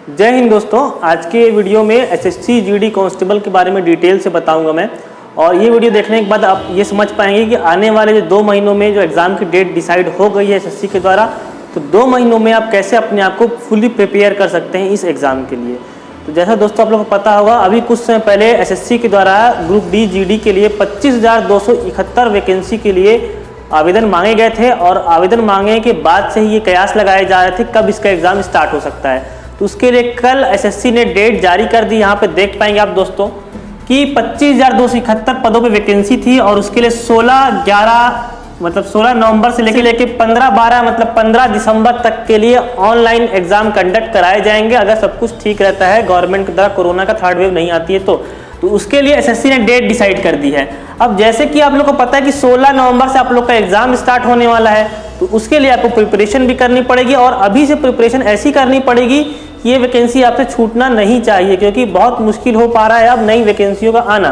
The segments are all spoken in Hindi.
जय हिंद दोस्तों। आज के वीडियो में एसएससी जीडी कांस्टेबल के बारे में डिटेल से बताऊंगा मैं। और ये वीडियो देखने के बाद आप ये समझ पाएंगे कि आने वाले जो 2 महीनों में जो एग्ज़ाम की डेट डिसाइड हो गई है एसएससी के द्वारा, तो 2 महीनों में आप कैसे अपने आप को फुली प्रिपेयर कर सकते हैं इस एग्ज़ाम के लिए। तो जैसा दोस्तों आप लोगों को पता होगा, अभी कुछ समय पहले एसएससी के द्वारा ग्रुप डी जीडी के लिए 25,271 वैकेंसी के लिए आवेदन मांगे गए थे। और आवेदन मांगने के बाद से ही ये कयास लगाए जा रहे थे कब इसका एग्ज़ाम स्टार्ट हो सकता है। तो उसके लिए कल एसएससी ने डेट जारी कर दी। यहाँ पे देख पाएंगे आप दोस्तों कि 25,271 पदों पे वैकेंसी थी और उसके लिए 16 नवंबर से लेके 15/12 मतलब 15 दिसंबर तक के लिए ऑनलाइन एग्जाम कंडक्ट कराए जाएंगे, अगर सब कुछ ठीक रहता है, गवर्नमेंट के द्वारा कोरोना का 3rd वेव नहीं आती है तो उसके लिए एसएससी ने डेट डिसाइड कर दी है। अब जैसे कि आप लोग को पता है कि 16 नवंबर से आप लोग का एग्जाम स्टार्ट होने वाला है, तो उसके लिए आपको प्रिपरेशन भी करनी पड़ेगी और अभी से प्रिपरेशन ऐसी करनी पड़ेगी कि ये वैकेंसी आपसे छूटना नहीं चाहिए, क्योंकि बहुत मुश्किल हो पा रहा है अब नई वैकेंसियों का आना।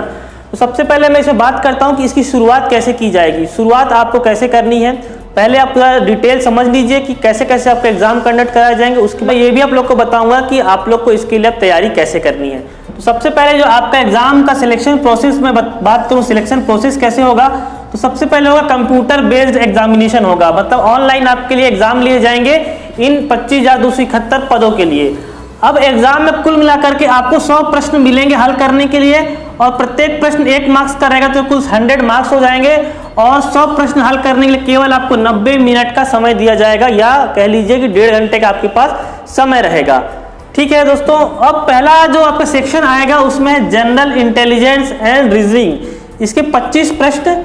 तो सबसे पहले मैं इसमें बात करता हूं कि इसकी शुरुआत कैसे की जाएगी। शुरुआत आपको कैसे करनी है, पहले आप पूरा डिटेल समझ लीजिए कि कैसे कैसे आपका एग्जाम कंडक्ट कराए जाएंगे। उसके बाद ये भी आप लोग को बताऊंगा कि आप लोग को इसके लिए तैयारी कैसे करनी है। तो सबसे पहले जो आपका एग्जाम का सिलेक्शन प्रोसेस में बात करूं, सिलेक्शन प्रोसेस कैसे होगा, तो सबसे पहले होगा कंप्यूटर बेस्ड एग्जामिनेशन होगा, मतलब ऑनलाइन आपके लिए एग्जाम लिए जाएंगे इन 25,271 पदों के लिए। अब एग्जाम में कुल मिलाकर के आपको 100 प्रश्न मिलेंगे हल करने के लिए और प्रत्येक प्रश्न 1 मार्क्स का रहेगा, तो कुल 100 मार्क्स हो जाएंगे। और 100 प्रश्न हल करने के लिए केवल आपको 90 मिनट का समय दिया जाएगा, या कह लीजिए कि 1.5 घंटे का आपके पास समय रहेगा। ठीक है दोस्तों। अब पहला जो आपका सेक्शन आएगा उसमें जनरल इंटेलिजेंस एंड रीजनिंग, इसके 25 प्रश्न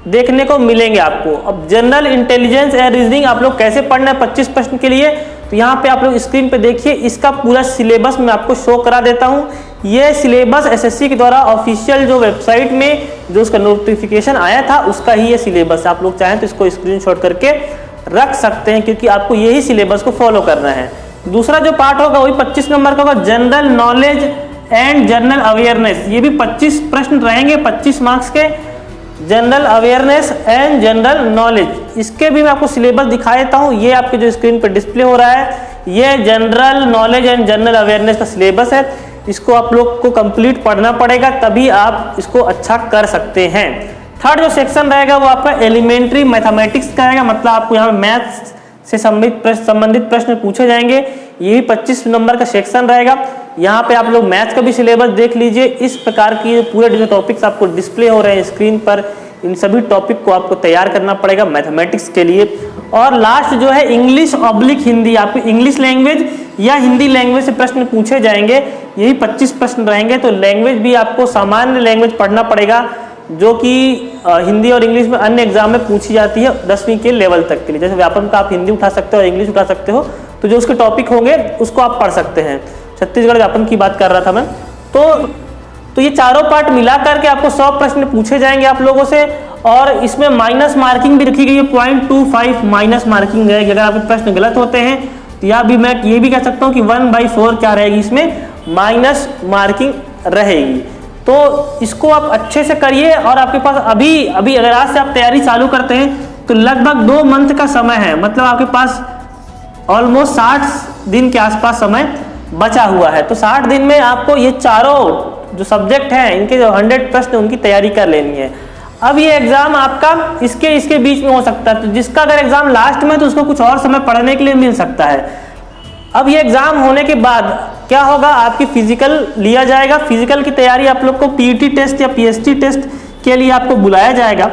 देखने को मिलेंगे आपको। अब जनरल इंटेलिजेंस एंड रीजनिंग आप लोग कैसे पढ़ना है 25 प्रश्न के लिए, तो यहाँ पे आप लोग स्क्रीन पे देखिए, इसका पूरा सिलेबस मैं आपको शो करा देता हूँ। ये सिलेबस एसएससी के द्वारा ऑफिशियल जो वेबसाइट में जो उसका नोटिफिकेशन आया था उसका ही ये सिलेबस, आप लोग चाहें तो इसको स्क्रीनशॉट करके रख सकते हैं, क्योंकि आपको यही सिलेबस को फॉलो करना है। दूसरा जो पार्ट होगा वही 25 नंबर का होगा, general knowledge and general awareness. ये भी 25 प्रश्न रहेंगे, 25 मार्क्स के, general awareness and general knowledge. इसके भी मैं आपको सिलेबस दिखा देता हूँ। ये आपके जो स्क्रीन पर डिस्प्ले हो रहा है, ये general knowledge and general awareness का सिलेबस है। इसको आप लोग को कंप्लीट पढ़ना पड़ेगा, तभी आप इसको अच्छा कर सकते हैं। थर्ड जो सेक्शन रहेगा वो आपका एलिमेंट्री मैथमेटिक्स का रहेगा, मतलब आपको यहाँ मैथ्स से संबंधित प्रश्न पूछे जाएंगे। ये भी 25 नंबर का सेक्शन रहेगा। यहाँ पे आप लोग मैथ्स का भी सिलेबस देख लीजिए। इस प्रकार की पूरे जो टॉपिक्स आपको डिस्प्ले हो रहे हैं स्क्रीन पर, इन सभी टॉपिक को आपको तैयार करना पड़ेगा मैथमेटिक्स के लिए। और लास्ट जो है इंग्लिश ऑब्लिक हिंदी, आपको इंग्लिश लैंग्वेज या हिंदी लैंग्वेज से प्रश्न पूछे जाएंगे। यही 25 प्रश्न रहेंगे। तो लैंग्वेज भी आपको सामान्य लैंग्वेज पढ़ना पड़ेगा, जो कि हिंदी और इंग्लिश में अन्य एग्जाम में पूछी जाती है 10वीं के लेवल तक के लिए। जैसे व्यापम का आप हिंदी उठा सकते हो और इंग्लिश उठा सकते हो, तो जो उसके टॉपिक होंगे उसको आप पढ़ सकते हैं। छत्तीसगढ़ व्यापम की बात कर रहा था मैं। तो ये चारों पार्ट मिला करके आपको 100 प्रश्न पूछे जाएंगे आप लोगों से। और इसमें माइनस मार्किंग भी रखी गई है, 0.25 माइनस मार्किंग रहेगी अगर आपके प्रश्न गलत होते हैं। या भी मैं ये भी कह सकता हूँ कि 1/4 क्या रहेगी, इसमें माइनस मार्किंग रहेगी। तो इसको आप अच्छे से करिए। और आपके पास अभी अगर आज से आप तैयारी चालू करते हैं तो लगभग 2 मंथ का समय है, मतलब आपके पास ऑलमोस्ट 60 दिन के आसपास समय बचा हुआ है। तो 60 दिन में आपको ये चारों जो सब्जेक्ट हैं इनके जो 100 प्रश्न उनकी तैयारी कर लेनी है। अब ये एग्जाम आपका इसके बीच में हो सकता है, तो जिसका अगर एग्जाम लास्ट में तो उसको कुछ और समय पढ़ने के लिए मिल सकता है। अब ये एग्जाम होने के बाद क्या होगा, आपकी फिजिकल लिया जाएगा। फिजिकल की तैयारी आप लोग को पीटी टेस्ट या पीएसटी टेस्ट के लिए आपको बुलाया जाएगा।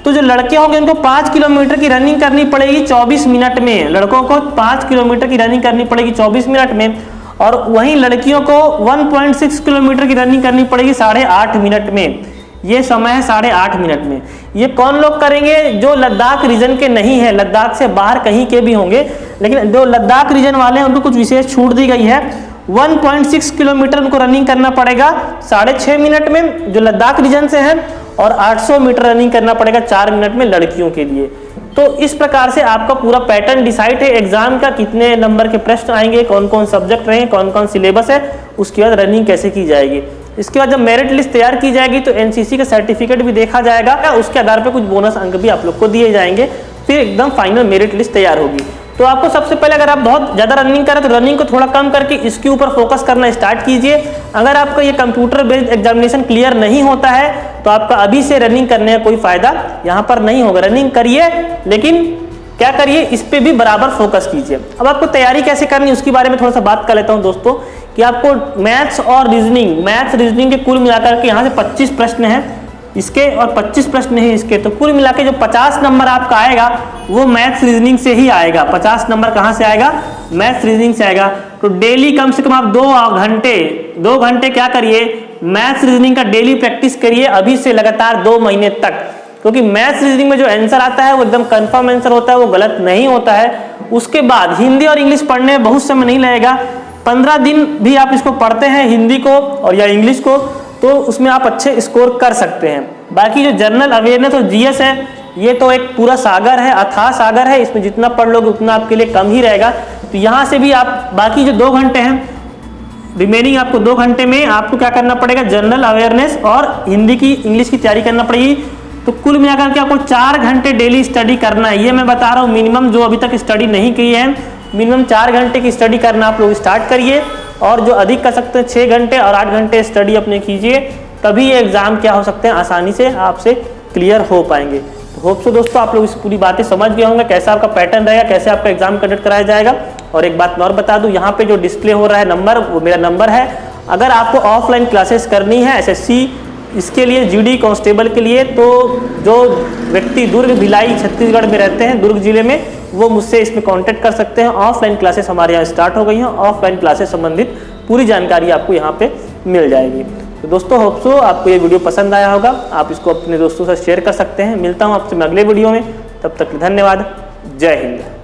तो जो लड़के होंगे उनको 5 किलोमीटर की रनिंग करनी पड़ेगी 24 मिनट में। लड़कों को 5 किलोमीटर की रनिंग करनी पड़ेगी 24 मिनट में, और वहीं लड़कियों को 1.6 किलोमीटर की रनिंग करनी पड़ेगी 8.5 मिनट में। ये समय है 8.5 मिनट में। ये कौन लोग करेंगे, जो लद्दाख रीजन के नहीं है, लद्दाख से बाहर कहीं के भी होंगे, लेकिन जो लद्दाख रीजन वाले हैं उनको कुछ विशेष छूट दी गई है। 1.6 किलोमीटर उनको रनिंग करना पड़ेगा 6.5 मिनट में जो लद्दाख रीजन से हैं, और 800 मीटर रनिंग करना पड़ेगा 4 मिनट में लड़कियों के लिए। तो इस प्रकार से आपका पूरा पैटर्न डिसाइड है एग्जाम का, कितने नंबर के प्रश्न आएंगे, कौन कौन सब्जेक्ट रहेंगे, कौन कौन सिलेबस है, उसके बाद रनिंग कैसे की जाएगी। इसके बाद जब मेरिट लिस्ट तैयार की जाएगी तो एनसीसी का सर्टिफिकेट भी देखा जाएगा, उसके आधार पर कुछ बोनस अंक भी आप लोग को दिए जाएंगे। फिर एकदम फाइनल मेरिट लिस्ट तैयार होगी। तो आपको सबसे पहले अगर आप बहुत ज़्यादा रनिंग करें तो रनिंग को थोड़ा कम करके इसके ऊपर फोकस करना स्टार्ट कीजिए। अगर आपका ये कंप्यूटर बेस्ड एग्जामिनेशन क्लियर नहीं होता है तो आपका अभी से रनिंग करने का कोई फायदा यहाँ पर नहीं होगा। रनिंग करिए लेकिन क्या करिए, इस पे भी बराबर फोकस कीजिए। अब आपको तैयारी कैसे करनी है उसके बारे में थोड़ा सा बात कर लेता हूँ दोस्तों, कि आपको मैथ्स और रीजनिंग के कुल मिलाकर के यहाँ से 25 प्रश्न हैं इसके और 25 प्रश्न हैं इसके, तो कुल मिला के जो 50 नंबर आपका आएगा वो मैथ्स रीजनिंग से ही आएगा। 50 नंबर कहाँ से आएगा? मैथ्स रीजनिंग से आएगा। तो डेली कम से कम आप 2 घंटे क्या करिए, मैथ्स रीजनिंग का डेली प्रैक्टिस करिए अभी से लगातार 2 महीने तक, क्योंकि मैथ्स रीजनिंग में जो आंसर आता है वो एकदम कंफर्म आंसर होता है, वो गलत नहीं होता है। उसके बाद हिंदी और इंग्लिश पढ़ने में बहुत समय नहीं लगेगा। 15 दिन भी आप इसको पढ़ते हैं हिंदी को और या इंग्लिश को, तो उसमें आप अच्छे स्कोर कर सकते हैं। बाकी जो जनरल अवेयरनेस और जीएस है ये तो एक पूरा सागर है, अथाह सागर है, इसमें जितना पढ़ लोगे उतना आपके लिए कम ही रहेगा। तो यहाँ से भी आप बाकी जो 2 घंटे हैं रिमेनिंग, आपको 2 घंटे में आपको क्या करना पड़ेगा, जनरल अवेयरनेस और हिंदी की इंग्लिश की तैयारी करना पड़ेगी। तो कुल मिलाकर के आपको 4 घंटे डेली स्टडी करना है। ये मैं बता रहा हूँ मिनिमम, जो अभी तक स्टडी नहीं की है मिनिमम 4 घंटे की स्टडी करना आप लोग स्टार्ट करिए, और जो अधिक कर सकते हैं 6 घंटे और 8 घंटे स्टडी अपने कीजिए, तभी ये एग्जाम क्या हो सकते हैं आसानी से आपसे क्लियर हो पाएंगे। तो होप सो दोस्तों आप लोग इस पूरी बातें समझ गए होंगे, कैसा आपका पैटर्न रहेगा, कैसे आपका एग्जाम कंडक्ट कराया जाएगा। और एक बात मैं और बता दूं, यहाँ पे जो डिस्प्ले हो रहा है नंबर वो मेरा नंबर है। अगर आपको ऑफलाइन क्लासेस करनी है एसएससी इसके लिए, जीडी कांस्टेबल के लिए, तो जो व्यक्ति दुर्ग भिलाई छत्तीसगढ़ में रहते हैं, दुर्ग जिले में, वो मुझसे इसमें कांटेक्ट कर सकते हैं। ऑफलाइन क्लासेस हमारे यहाँ स्टार्ट हो गई हैं, ऑफलाइन क्लासेस संबंधित पूरी जानकारी आपको यहाँ पे मिल जाएगी। तो दोस्तों होप सो आपको ये वीडियो पसंद आया होगा, आप इसको अपने दोस्तों से शेयर कर सकते हैं। मिलता हूँ आपसे मैं अगले वीडियो में, तब तक धन्यवाद, जय हिंद।